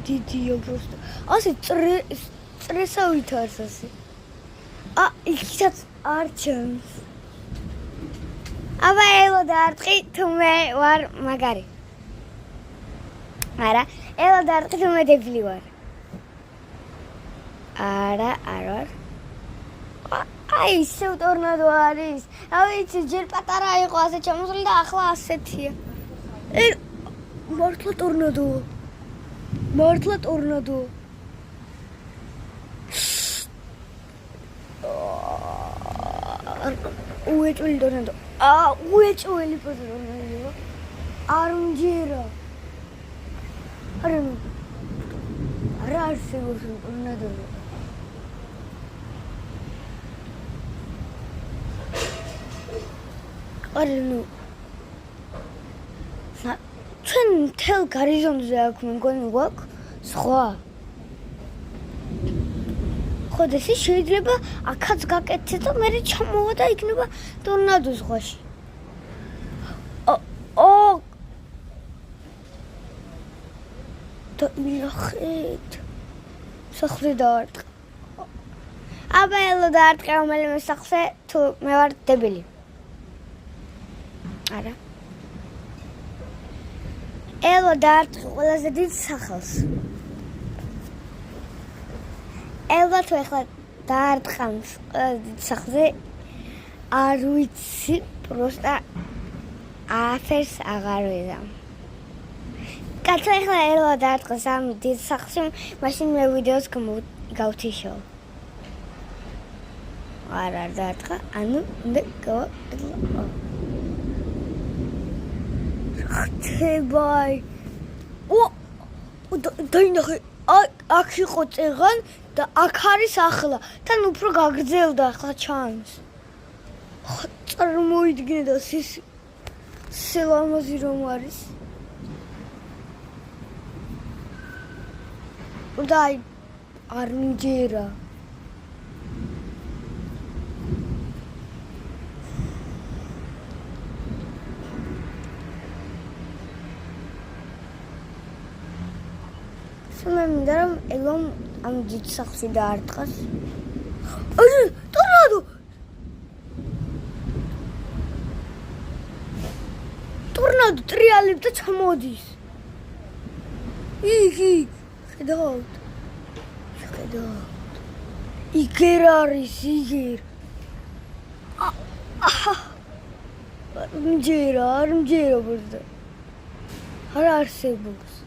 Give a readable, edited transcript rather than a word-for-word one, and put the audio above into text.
დიდია просто. ასე წრესავით არის ასე. იქითაც არ ჩანს. აბა ელო დაარტყი თუ მე ვარ მაგარი. არა, ელო დაარტყი თუ მე დეფლი ვარ. არა, არ ვარ. აი, ისევ ტორნადო არის. ვიცი, ჯერ პატარა იყო ასე ჩამოსული და ახლა ასეთია. მართლა ტორნადო. მართლა ტორნადო. უეჭველი ტორნადო. უეჭველი ტორნადო. არ მჯერა. არა არსებობს ტორნადო. არნუ ჩვენ თელ გარიზონზე აქ მგონი გვაქვს სხვა ხოდა ეს შეიძლება აქაც გაკეთდეს და მე ჩამოვა და იქნება ტორნადო ზღვაში და ნახეთ სახლი დაარტყა აბა ელო დაარტყა რომელიმე სახლზე თუ მე ვარ დებილი არა ელო დაარტყა ყველაზე დიდ სახლს ელო თუ ახლა დაარტყამს ყველაზე დიდ სახლზე არ ვიცი პროსტა აფერს აღარ ვეძამ კაცო ახლა ელო დაარტყას ამ დიდ სახლში მაშინ მე ვიდეოს გავთიშო არ დაარტყა ანუ უნდა გავაკეთო ხთებაი დაინახე აქ იყო წეღან და აქ არის ახლა თან უფრო გაგრძელდა ახლა ჩანს წარმოიდგინე და სილამაზი რომ არის და არ მიჯერა მე მინდა რომ ელომ ამ დიდ სახლში დაარტყას ტორნადო ტრიალებს და ჩამოდის იქ ხედავთ იგერ არის იგერ არ მჯერა ბორდა არ არსებობს